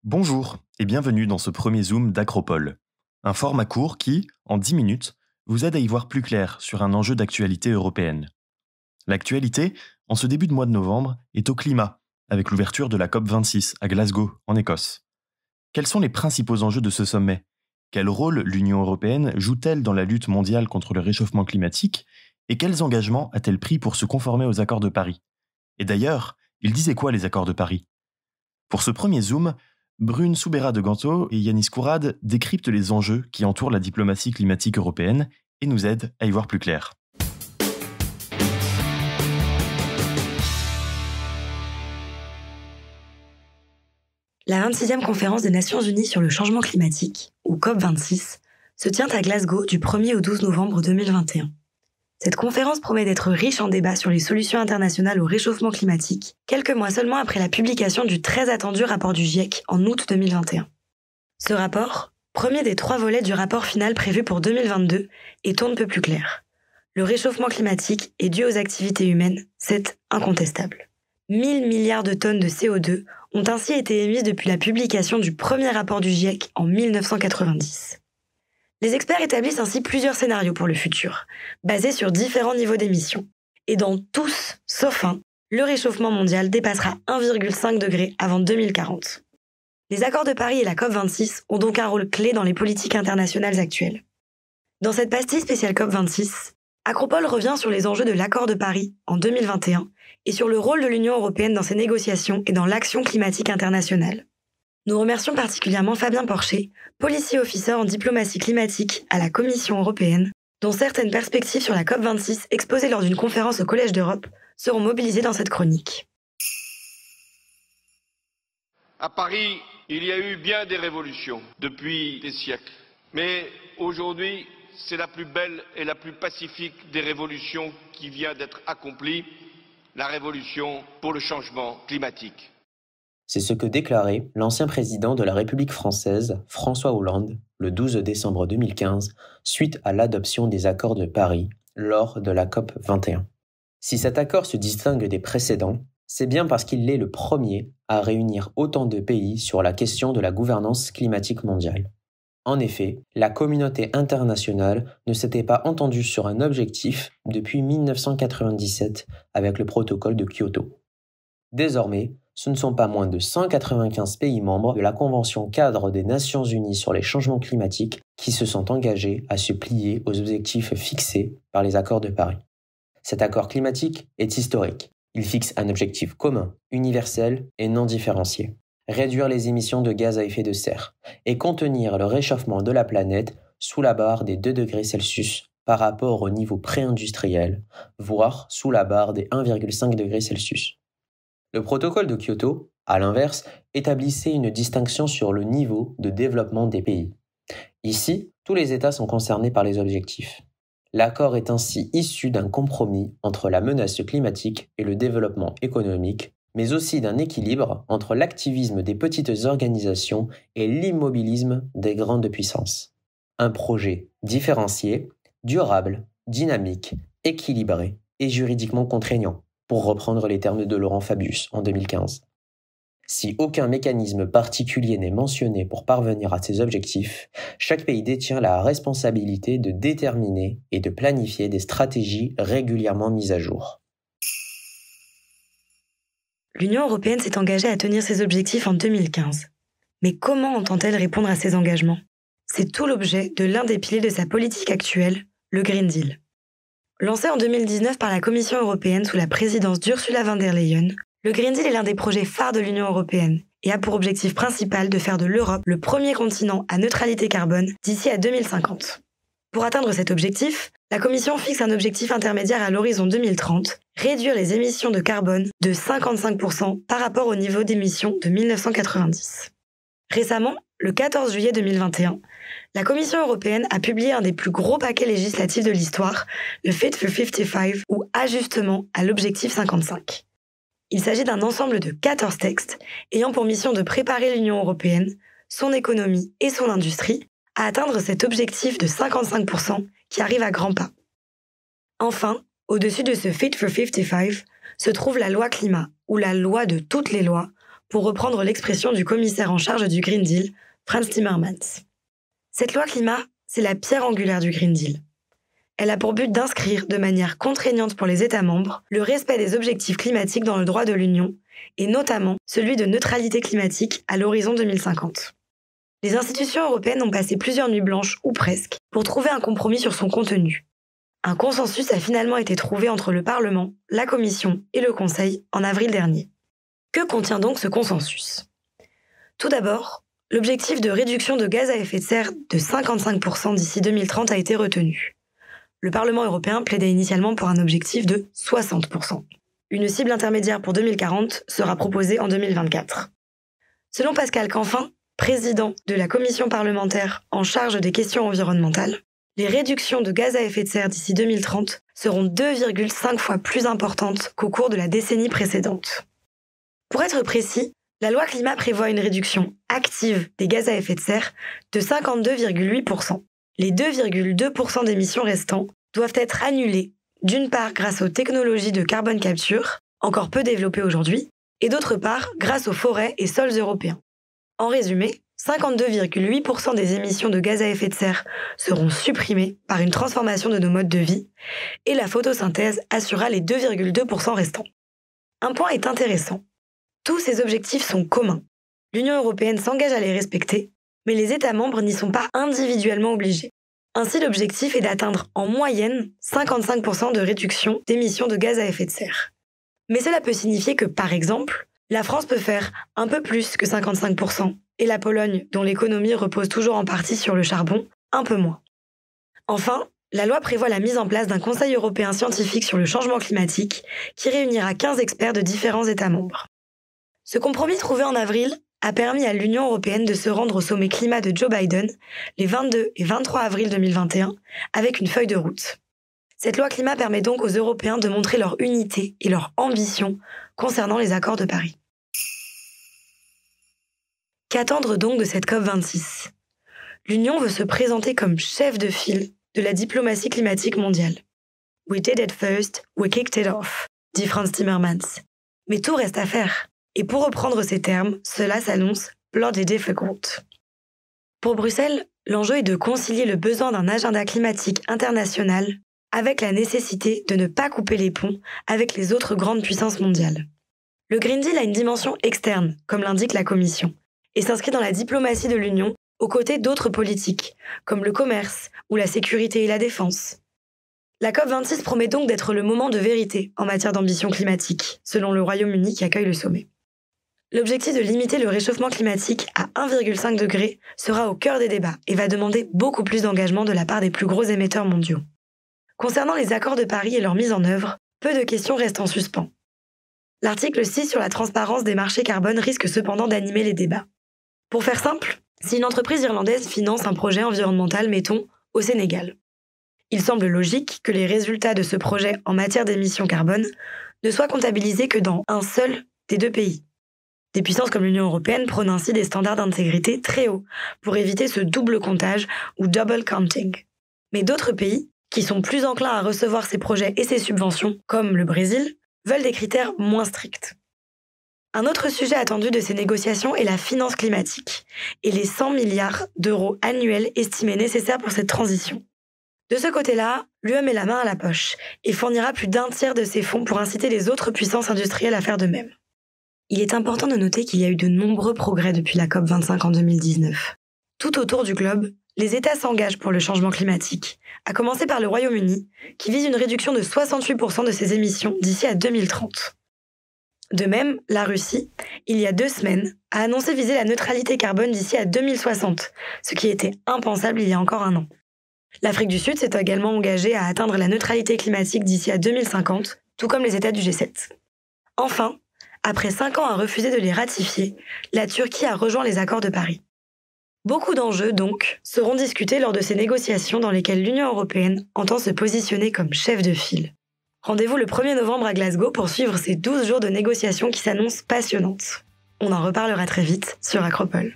Bonjour et bienvenue dans ce premier zoom d'Acropole, un format court qui, en 10 minutes, vous aide à y voir plus clair sur un enjeu d'actualité européenne. L'actualité, en ce début de mois de novembre, est au climat, avec l'ouverture de la COP26 à Glasgow, en Écosse. Quels sont les principaux enjeux de ce sommet? Quel rôle l'Union européenne joue-t-elle dans la lutte mondiale contre le réchauffement climatique? Et quels engagements a-t-elle pris pour se conformer aux accords de Paris? Et d'ailleurs, ils disaient quoi les accords de Paris? Pour ce premier zoom, Brune Soubera de Ganto et Yanis Kourad décryptent les enjeux qui entourent la diplomatie climatique européenne et nous aident à y voir plus clair. La 26e conférence des Nations Unies sur le changement climatique, ou COP26, se tient à Glasgow du 1er au 12 novembre 2021. Cette conférence promet d'être riche en débats sur les solutions internationales au réchauffement climatique, quelques mois seulement après la publication du très attendu rapport du GIEC en août 2021. Ce rapport, premier des 3 volets du rapport final prévu pour 2022, est on ne peut plus clair. Le réchauffement climatique est dû aux activités humaines, c'est incontestable. 1000 milliards de tonnes de CO2 ont ainsi été émises depuis la publication du premier rapport du GIEC en 1990. Les experts établissent ainsi plusieurs scénarios pour le futur, basés sur différents niveaux d'émissions. Et dans tous, sauf un, le réchauffement mondial dépassera 1,5 degré avant 2040. Les accords de Paris et la COP26 ont donc un rôle clé dans les politiques internationales actuelles. Dans cette pastille spéciale COP26, Acropole revient sur les enjeux de l'accord de Paris en 2021 et sur le rôle de l'Union européenne dans ses négociations et dans l'action climatique internationale. Nous remercions particulièrement Fabien Porcher, policy officer en diplomatie climatique à la Commission européenne, dont certaines perspectives sur la COP26 exposées lors d'une conférence au Collège d'Europe seront mobilisées dans cette chronique. À Paris, il y a eu bien des révolutions depuis des siècles. Mais aujourd'hui, c'est la plus belle et la plus pacifique des révolutions qui vient d'être accomplie, la révolution pour le changement climatique. C'est ce que déclarait l'ancien président de la République française, François Hollande, le 12 décembre 2015, suite à l'adoption des accords de Paris lors de la COP 21. Si cet accord se distingue des précédents, c'est bien parce qu'il est le premier à réunir autant de pays sur la question de la gouvernance climatique mondiale. En effet, la communauté internationale ne s'était pas entendue sur un objectif depuis 1997 avec le protocole de Kyoto. Désormais, ce ne sont pas moins de 195 pays membres de la Convention cadre des Nations Unies sur les changements climatiques qui se sont engagés à se plier aux objectifs fixés par les accords de Paris. Cet accord climatique est historique. Il fixe un objectif commun, universel et non différencié. Réduire les émissions de gaz à effet de serre et contenir le réchauffement de la planète sous la barre des 2 degrés Celsius par rapport au niveau pré-industriel, voire sous la barre des 1,5 degrés Celsius. Le protocole de Kyoto, à l'inverse, établissait une distinction sur le niveau de développement des pays. Ici, tous les États sont concernés par les objectifs. L'accord est ainsi issu d'un compromis entre la menace climatique et le développement économique, mais aussi d'un équilibre entre l'activisme des petites organisations et l'immobilisme des grandes puissances. Un projet différencié, durable, dynamique, équilibré et juridiquement contraignant, pour reprendre les termes de Laurent Fabius en 2015. Si aucun mécanisme particulier n'est mentionné pour parvenir à ces objectifs, chaque pays détient la responsabilité de déterminer et de planifier des stratégies régulièrement mises à jour. L'Union européenne s'est engagée à tenir ses objectifs en 2015. Mais comment entend-elle répondre à ces engagements? C'est tout l'objet de l'un des piliers de sa politique actuelle, le Green Deal. Lancé en 2019 par la Commission européenne sous la présidence d'Ursula von der Leyen, le Green Deal est l'un des projets phares de l'Union européenne et a pour objectif principal de faire de l'Europe le premier continent à neutralité carbone d'ici à 2050. Pour atteindre cet objectif, la Commission fixe un objectif intermédiaire à l'horizon 2030, réduire les émissions de carbone de 55% par rapport au niveau d'émissions de 1990. Récemment, le 14 juillet 2021, la Commission européenne a publié un des plus gros paquets législatifs de l'histoire, le Fit for 55, ou ajustement à l'objectif 55. Il s'agit d'un ensemble de 14 textes ayant pour mission de préparer l'Union européenne, son économie et son industrie à atteindre cet objectif de 55% qui arrive à grands pas. Enfin, au-dessus de ce Fit for 55, se trouve la loi climat, ou la loi de toutes les lois, pour reprendre l'expression du commissaire en charge du Green Deal, Frans Timmermans. Cette loi climat, c'est la pierre angulaire du Green Deal. Elle a pour but d'inscrire de manière contraignante pour les États membres le respect des objectifs climatiques dans le droit de l'Union, et notamment celui de neutralité climatique à l'horizon 2050. Les institutions européennes ont passé plusieurs nuits blanches, ou presque, pour trouver un compromis sur son contenu. Un consensus a finalement été trouvé entre le Parlement, la Commission et le Conseil en avril dernier. Que contient donc ce consensus ? Tout d'abord, l'objectif de réduction de gaz à effet de serre de 55% d'ici 2030 a été retenu. Le Parlement européen plaidait initialement pour un objectif de 60%. Une cible intermédiaire pour 2040 sera proposée en 2024. Selon Pascal Canfin, président de la commission parlementaire en charge des questions environnementales, les réductions de gaz à effet de serre d'ici 2030 seront 2,5 fois plus importantes qu'au cours de la décennie précédente. Pour être précis, la loi climat prévoit une réduction active des gaz à effet de serre de 52,8%. Les 2,2% d'émissions restants doivent être annulées, d'une part grâce aux technologies de carbone capture, encore peu développées aujourd'hui, et d'autre part grâce aux forêts et sols européens. En résumé, 52,8% des émissions de gaz à effet de serre seront supprimées par une transformation de nos modes de vie, et la photosynthèse assurera les 2,2% restants. Un point est intéressant. Tous ces objectifs sont communs. L'Union européenne s'engage à les respecter, mais les États membres n'y sont pas individuellement obligés. Ainsi, l'objectif est d'atteindre en moyenne 55% de réduction d'émissions de gaz à effet de serre. Mais cela peut signifier que, par exemple, la France peut faire un peu plus que 55%, et la Pologne, dont l'économie repose toujours en partie sur le charbon, un peu moins. Enfin, la loi prévoit la mise en place d'un Conseil européen scientifique sur le changement climatique qui réunira 15 experts de différents États membres. Ce compromis trouvé en avril a permis à l'Union européenne de se rendre au sommet climat de Joe Biden les 22 et 23 avril 2021 avec une feuille de route. Cette loi climat permet donc aux Européens de montrer leur unité et leur ambition concernant les accords de Paris. Qu'attendre donc de cette COP26 ? L'Union veut se présenter comme chef de file de la diplomatie climatique mondiale. We did it first, we kicked it off, dit Frans Timmermans. Mais tout reste à faire. Et pour reprendre ces termes, cela s'annonce bloody difficult. Pour Bruxelles, l'enjeu est de concilier le besoin d'un agenda climatique international avec la nécessité de ne pas couper les ponts avec les autres grandes puissances mondiales. Le Green Deal a une dimension externe, comme l'indique la Commission, et s'inscrit dans la diplomatie de l'Union aux côtés d'autres politiques, comme le commerce ou la sécurité et la défense. La COP26 promet donc d'être le moment de vérité en matière d'ambition climatique, selon le Royaume-Uni qui accueille le sommet. L'objectif de limiter le réchauffement climatique à 1,5 degré sera au cœur des débats et va demander beaucoup plus d'engagement de la part des plus gros émetteurs mondiaux. Concernant les accords de Paris et leur mise en œuvre, peu de questions restent en suspens. L'article 6 sur la transparence des marchés carbone risque cependant d'animer les débats. Pour faire simple, si une entreprise irlandaise finance un projet environnemental, mettons, au Sénégal, il semble logique que les résultats de ce projet en matière d'émissions carbone ne soient comptabilisés que dans un seul des deux pays. Des puissances comme l'Union européenne prônent ainsi des standards d'intégrité très hauts pour éviter ce double comptage ou double counting. Mais d'autres pays, qui sont plus enclins à recevoir ces projets et ces subventions, comme le Brésil, veulent des critères moins stricts. Un autre sujet attendu de ces négociations est la finance climatique et les 100 milliards d'euros annuels estimés nécessaires pour cette transition. De ce côté-là, l'UE met la main à la poche et fournira plus d'un tiers de ces fonds pour inciter les autres puissances industrielles à faire de même. Il est important de noter qu'il y a eu de nombreux progrès depuis la COP25 en 2019. Tout autour du globe, les États s'engagent pour le changement climatique, à commencer par le Royaume-Uni, qui vise une réduction de 68% de ses émissions d'ici à 2030. De même, la Russie, il y a 2 semaines, a annoncé viser la neutralité carbone d'ici à 2060, ce qui était impensable il y a encore un an. L'Afrique du Sud s'est également engagée à atteindre la neutralité climatique d'ici à 2050, tout comme les États du G7. Enfin, après 5 ans à refuser de les ratifier, la Turquie a rejoint les accords de Paris. Beaucoup d'enjeux, donc, seront discutés lors de ces négociations dans lesquelles l'Union européenne entend se positionner comme chef de file. Rendez-vous le 1er novembre à Glasgow pour suivre ces 12 jours de négociations qui s'annoncent passionnantes. On en reparlera très vite sur Acropole.